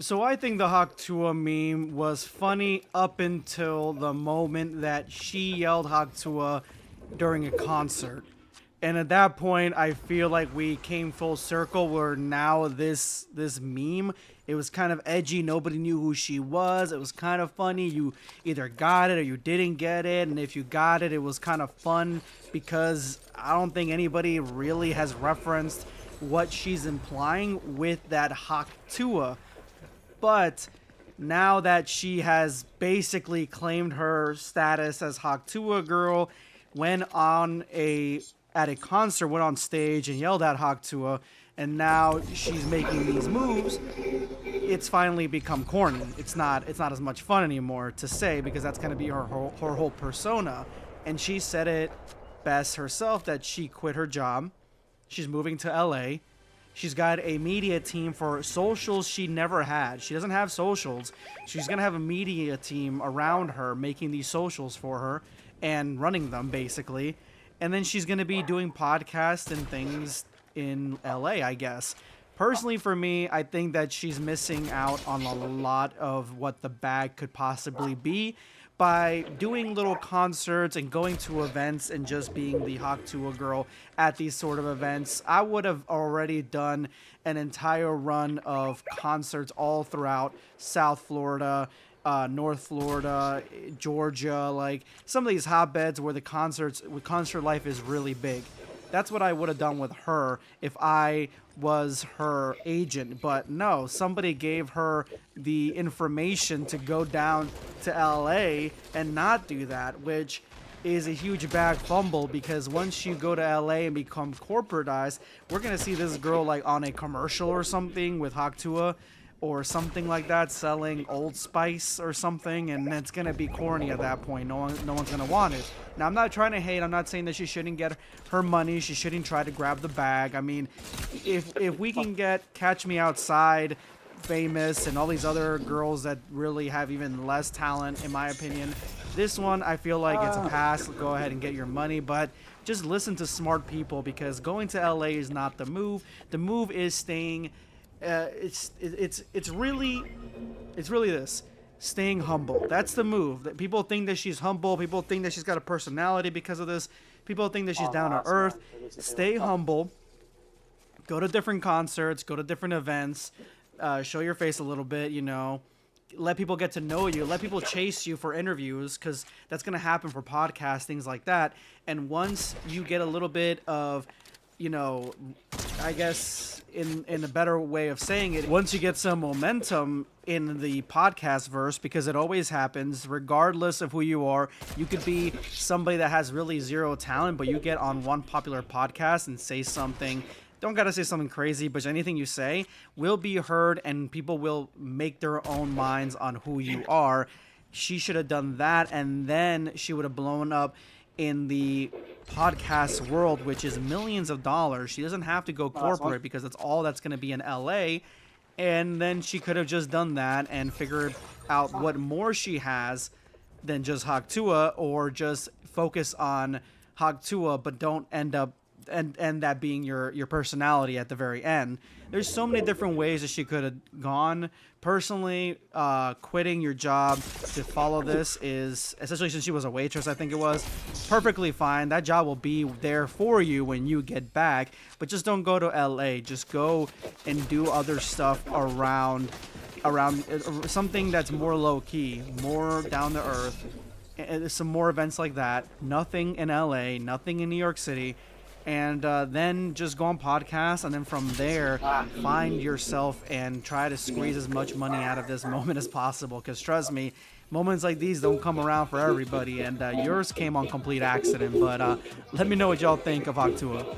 So I think the Hawk Tua meme was funny up until the moment that she yelled Hawk Tua during a concert. And at that point, I feel like we came full circle where now this meme, it was kind of edgy. Nobody knew who she was. It was kind of funny. You either got it or you didn't get it. And if you got it, it was kind of fun because I don't think anybody really has referenced what she's implying with that Hawk Tua. But now that she has basically claimed her status as Hawk Tua Girl, went on a at a concert, went on stage and yelled at Hawk Tua, and now she's making these moves, it's finally become corny. It's not as much fun anymore to say because that's gonna be her whole persona. And she said it best herself that she quit her job. She's moving to LA. She's got a media team for socials she never had. She doesn't have socials. She's going to have a media team around her making these socials for her and running them, basically. And then she's going to be doing podcasts and things in LA, I guess. Personally, for me, I think that she's missing out on a lot of what the bag could possibly be by doing little concerts and going to events and just being the Hawk Tua girl at these sort of events. I would have already done an entire run of concerts all throughout South Florida, North Florida, Georgia, like some of these hotbeds where concert life is really big. That's what I would have done with her if I was her agent. But no, somebody gave her the information to go down to LA and not do that, which is a huge bag fumble because once you go to LA and become corporatized, we're going to see this girl like on a commercial or something with Hawk Tua or something like that, selling Old Spice or something, and it's gonna be corny at that point. No one's gonna want it. Now, I'm not trying to hate. I'm not saying that she shouldn't get her money. She shouldn't try to grab the bag. I mean, if we can get Catch Me Outside famous and all these other girls that really have even less talent, in my opinion, this one I feel like it's a pass. Go ahead and get your money, but just listen to smart people because going to LA is not the move. The move is staying. It's really this staying humble. That's the move. That people think that she's humble. People think that she's got a personality because of this. People think that she's down to earth. Stay humble. Go to different concerts. Go to different events. Show your face a little bit. Let people get to know you. Let people chase you for interviews because that's gonna happen for podcasts, things like that. And once you get a little bit of I guess in a better way of saying it, once you get some momentum in the podcast verse, because it always happens, regardless of who you are, you could be somebody that has really zero talent, but you get on one popular podcast and say something. Don't gotta say something crazy, but anything you say will be heard and people will make their own minds on who you are. She should have done that, and then she would have blown up in the podcast world, which is millions of dollars. She doesn't have to go corporate because that's all that's going to be in LA. And then she could have just done that and figured out what more she has than just Hawk Tua, or just focus on Hawk Tua, but don't end up and that being your personality at the very end. There's so many different ways that she could have gone. Personally, quitting your job to follow this is, especially since she was a waitress, I think it was, perfectly fine. That job will be there for you when you get back, but just don't go to LA. Just go and do other stuff around something that's more low key, more down to earth, and some more events like that. Nothing in LA, nothing in New York City. And then just go on podcasts, and then from there find yourself and try to squeeze as much money out of this moment as possible, because trust me, moments like these don't come around for everybody, and yours came on complete accident. But let me know what y'all think of Hawk Tua.